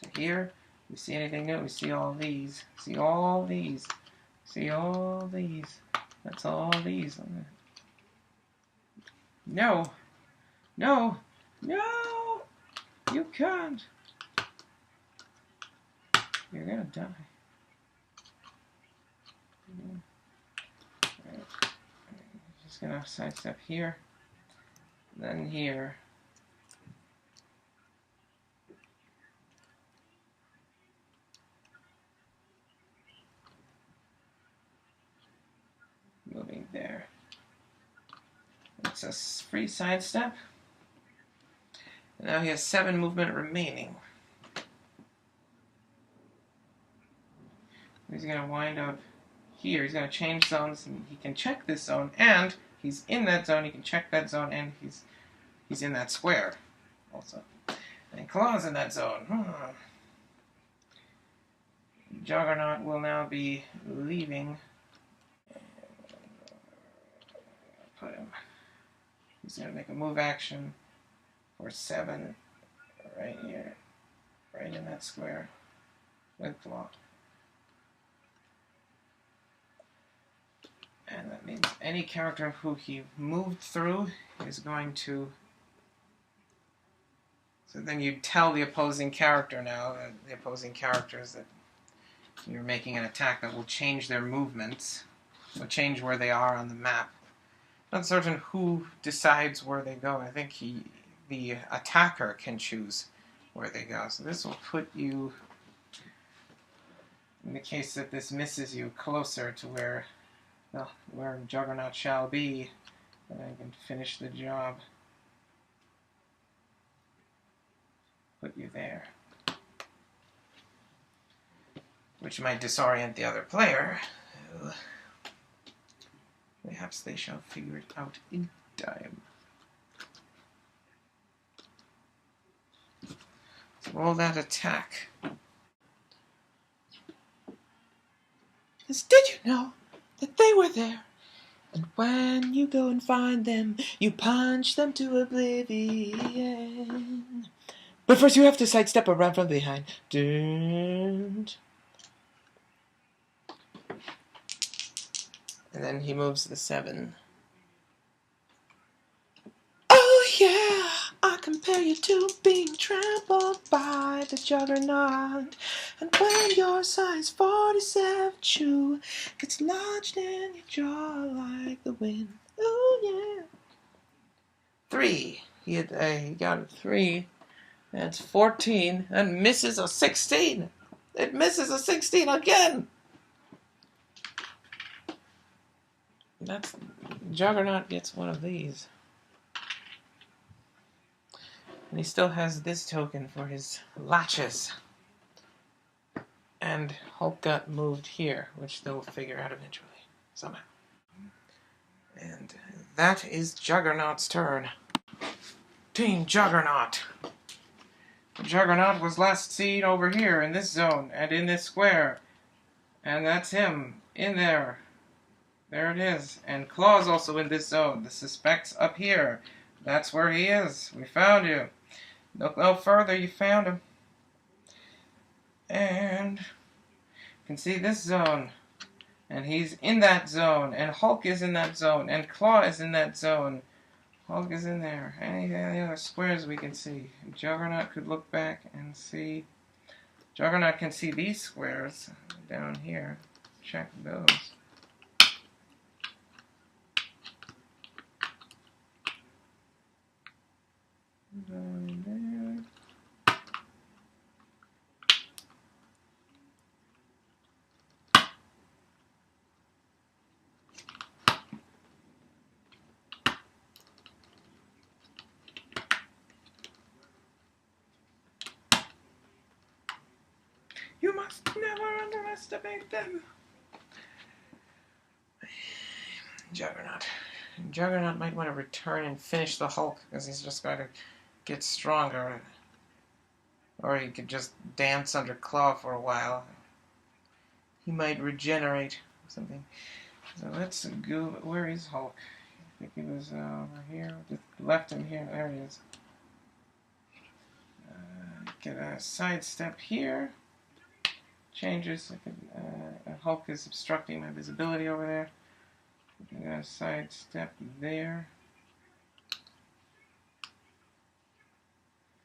to here. We see anything new? We see all these. See all these. See all these. That's all these. No. No. No. You can't. You're gonna die. Right. Just gonna sidestep here. Then here. Moving there. It's a free sidestep. Now he has 7 movement remaining. He's going to wind up here. He's going to change zones, and he can check this zone, and he's in that zone. He can check that zone, and he's in that square also. And Claw's in that zone. Juggernaut will now be leaving. Put him. He's going to make a move action for 7 right here, right in that square with Claw. And that means any character who he moved through is going to... So then you tell the opposing character now, the opposing characters, that you're making an attack that will change their movements, will change where they are on the map. Not certain who decides where they go. I think the attacker can choose where they go. So this will put you, in the case that this misses you, closer to where Juggernaut shall be, and I can finish the job. Put you there. Which might disorient the other player. Perhaps they shall figure it out in time. So roll that attack. Did you know that they were there? And when you go and find them, you punch them to oblivion. But first you have to sidestep around from behind. Dun. And then he moves the 7. Oh yeah, I compare you to being trampled by the juggernaut. And when your size 47 shoe gets lodged in your jaw like the wind. Oh yeah. 3. He got a 3. That's 14. And misses a 16. It misses a 16 again. That's... Juggernaut gets one of these. And he still has this token for his latches. And Hulk got moved here, which they'll figure out eventually, somehow. And that is Juggernaut's turn. Team Juggernaut. The Juggernaut was last seen over here in this zone and in this square. And that's him, in there. There it is. And Claw's also in this zone. The suspect's up here. That's where he is. We found you. Look no further, you found him. And you can see this zone. And he's in that zone. And Hulk is in that zone. And Claw is in that zone. Hulk is in there. Any other squares we can see. Juggernaut could look back and see. Juggernaut can see these squares down here. Check those. Down there. You must never underestimate them. Juggernaut. Juggernaut might want to return and finish the Hulk, because he's just got to get stronger. Or he could just dance under Claw for a while. He might regenerate or something. So let's go. Where is Hulk? I think he was over here. Just left him here. There he is. Get a sidestep here. Changes. Hulk is obstructing my visibility over there. Get a sidestep there.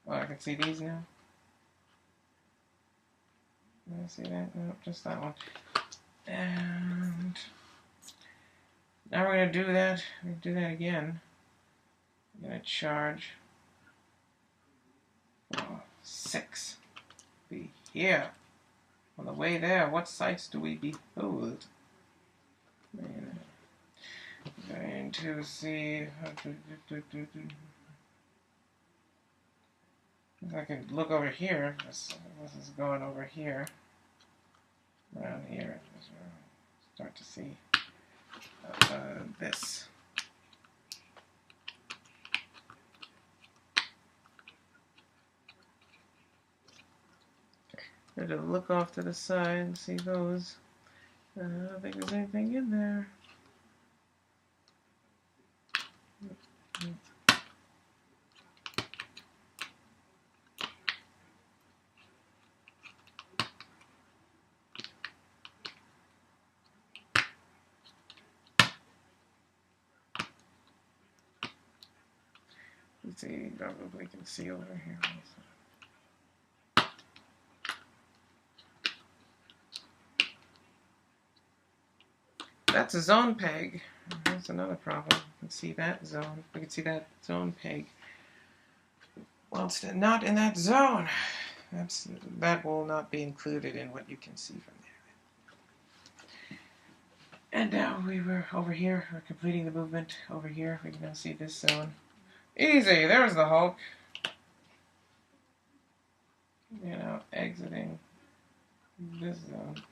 Oh, I can see these now. Can I see that? No, just that one. And now we're going to do that. We're going to do that again. I'm going to charge. 6. Be here. On the way there, what sights do we behold? Going to see. I can look over here. This is going over here. Around here. Start to see this. Got to look off to the side and see those. I don't think there's anything in there. see, probably can see over here. That's a zone peg. That's another problem. You can see that zone. We can see that zone peg. Well, it's not in that zone. That will not be included in what you can see from there. And now we were over here. We're completing the movement over here. We can now see this zone. Easy. There's the Hulk. You know, exiting this zone.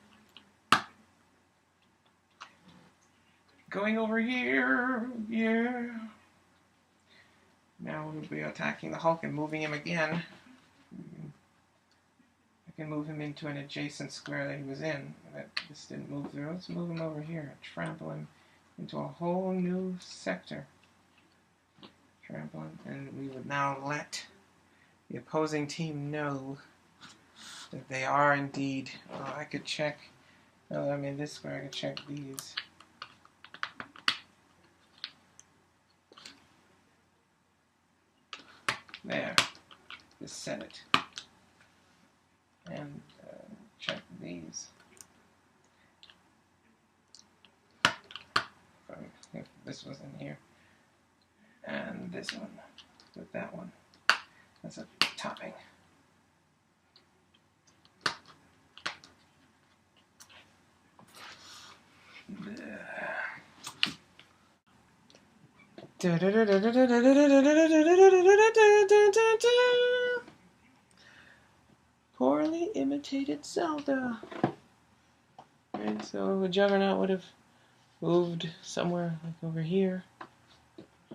Going over here, yeah. Now we'll be attacking the Hulk and moving him again. I can move him into an adjacent square that he was in. This didn't move through. Let's move him over here. Trample him into a whole new sector. Trample him, and we would now let the opposing team know that they are indeed. Oh, I could check. Oh, I mean, this square, I could check these. There. Just set it. And check these. If this was in here. And this one. With that one. That's a topping. Poorly imitated Zelda. Right, so the Juggernaut would have moved somewhere like over here,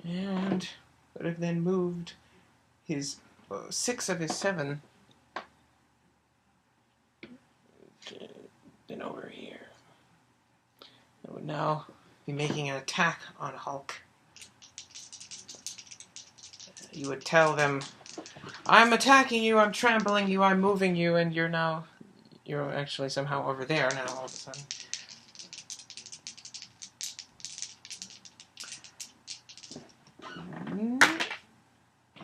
and would have then moved his 6 of his 7 then over here. It would now be making an attack on Hulk. You would tell them, I'm attacking you, I'm trampling you, I'm moving you, and you're actually somehow over there now all of a sudden.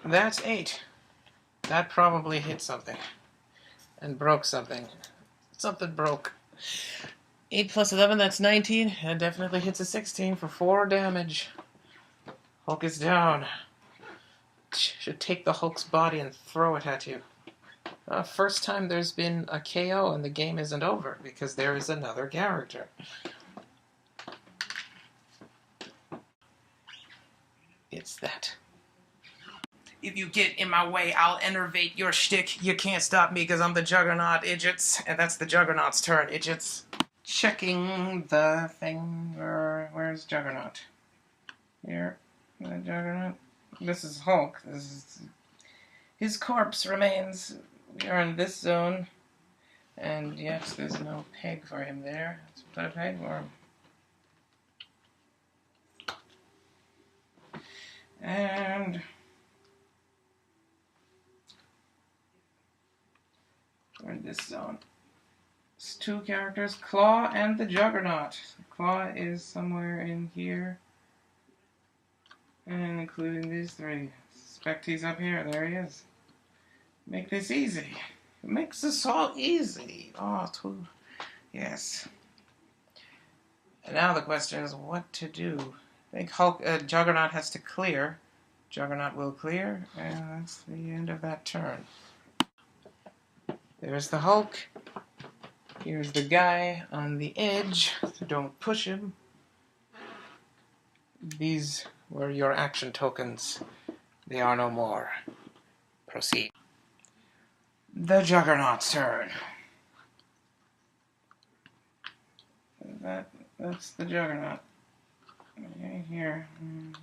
That's 8. That probably hit something. And broke something. Something broke. 8 plus 11, that's 19. And definitely hits a 16 for 4 damage. Hulk is down. Should take the Hulk's body and throw it at you. First time there's been a KO and the game isn't over, because there is another character. It's that. If you get in my way, I'll enervate your shtick. You can't stop me because I'm the Juggernaut, idiots. And that's the Juggernaut's turn, idiots. Checking the thing. Where's Juggernaut? Here. The Juggernaut. This is Hulk. This is his corpse remains. We are in this zone. And yes, there's no peg for him there. Let's put a peg for him. And we're in this zone. It's 2 characters, Claw and the Juggernaut. Claw is somewhere in here. And including these 3. Suspect he's up here. There he is. Make this easy. It makes this all easy. Oh, too. Yes. And now the question is what to do. I think Juggernaut has to clear. Juggernaut will clear, and that's the end of that turn. There's the Hulk. Here's the guy on the edge, so don't push him. These were your action tokens. They are no more. Proceed. The Juggernaut's turn. That's the Juggernaut. Right here.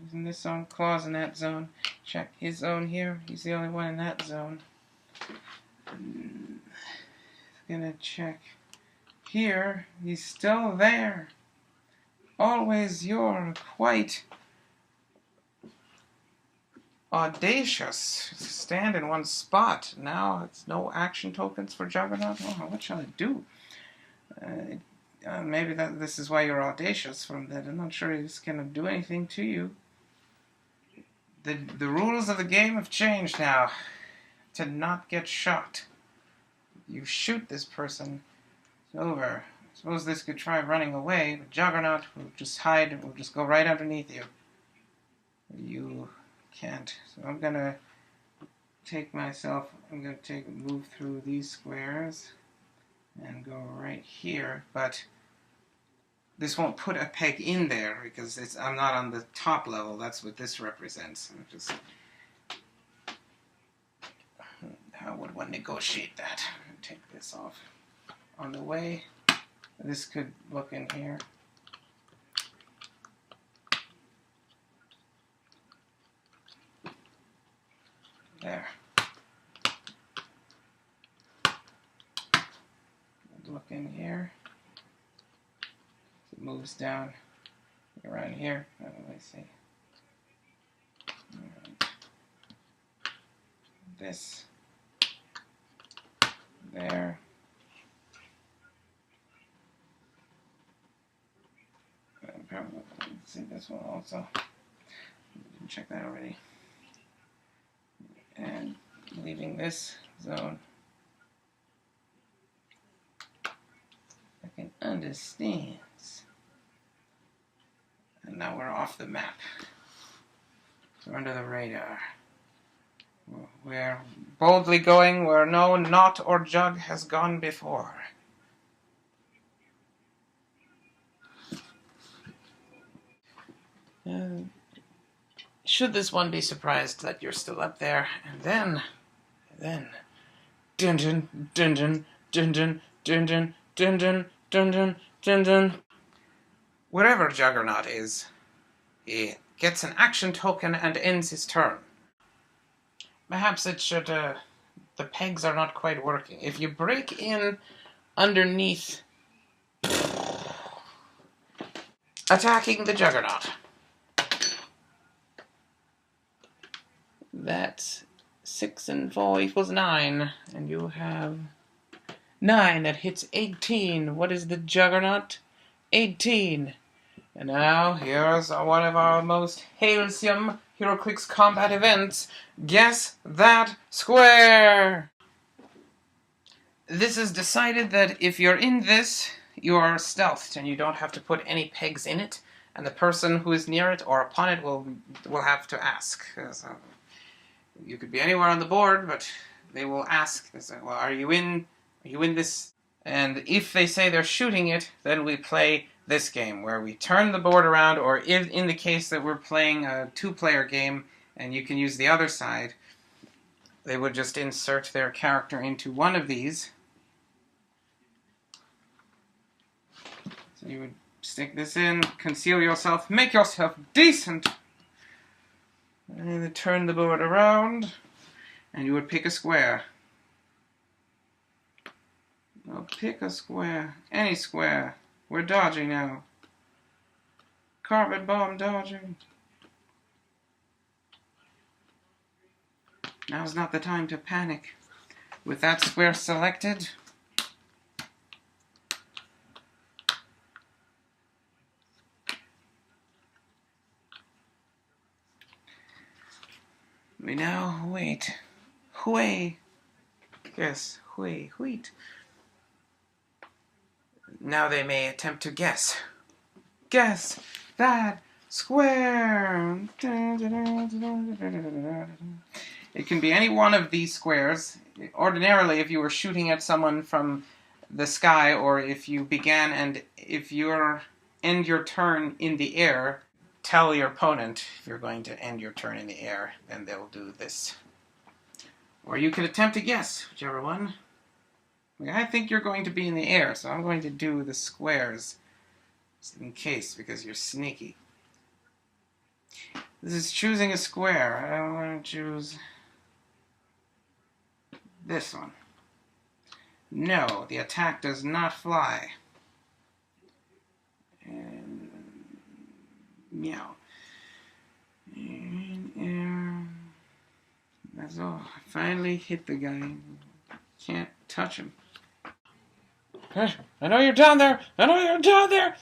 He's in this zone. Claw's in that zone. Check his zone here. He's the only one in that zone. Gonna check here. He's still there. Always you're quite audacious. Stand in one spot. Now it's no action tokens for Juggernaut. Oh, what shall I do? Maybe this is why you're audacious from that. I'm not sure he's going to do anything to you. The rules of the game have changed now. To not get shot. You shoot this person, it's over. Suppose this could try running away, but Juggernaut will just hide and will just go right underneath you. You can't. So I'm gonna move through these squares and go right here, but this won't put a peg in there because I'm not on the top level. That's what this represents. How would one negotiate that? Take this off on the way. This could look in here. There. Look in here. It moves down around here. Let me see. This. There. Probably see this one also. Didn't check that already. And leaving this zone. I can understand. And now we're off the map. We're under the radar. We're boldly going where no knot or jug has gone before. Should this one be surprised that you're still up there, and then, dun dun dun dun dun dun dun dun dun dun dun dun dun. Whatever Juggernaut is, he gets an action token and ends his turn. Perhaps it should, the pegs are not quite working. If you break in underneath, attacking the Juggernaut. That's 6 and 4 equals 9, and you have 9. That hits 18. What is the Juggernaut? 18. And now, here's one of our most halcyon HeroClix combat events. Guess that square! This is decided that if you're in this, you are stealthed, and you don't have to put any pegs in it, and the person who is near it or upon it will have to ask. So, you could be anywhere on the board, but they will ask, they say, well, are you in this? And if they say they're shooting it, then we play this game, where we turn the board around, or if, in the case that we're playing a 2-player game, and you can use the other side, they would just insert their character into one of these. So you would stick this in, conceal yourself, make yourself decent, and then turn the board around, and you would pick a square. Well, pick a square. Any square. We're dodging now. Carpet bomb dodging. Now's not the time to panic. With that square selected, we now wait. Hui. Yes, hui, wheat. Now they may attempt to guess. Guess that square. It can be any one of these squares. Ordinarily, if you were shooting at someone from the sky, or if you began and if you end your turn in the air, tell your opponent if you're going to end your turn in the air, then they'll do this. Or you could attempt to guess, whichever one. I think you're going to be in the air, so I'm going to do the squares, just in case, because you're sneaky. This is choosing a square. I want to choose this one. No, the attack does not fly. And meow. And that's all. I finally hit the guy. Can't touch him. I know you're down there! I know you're down there!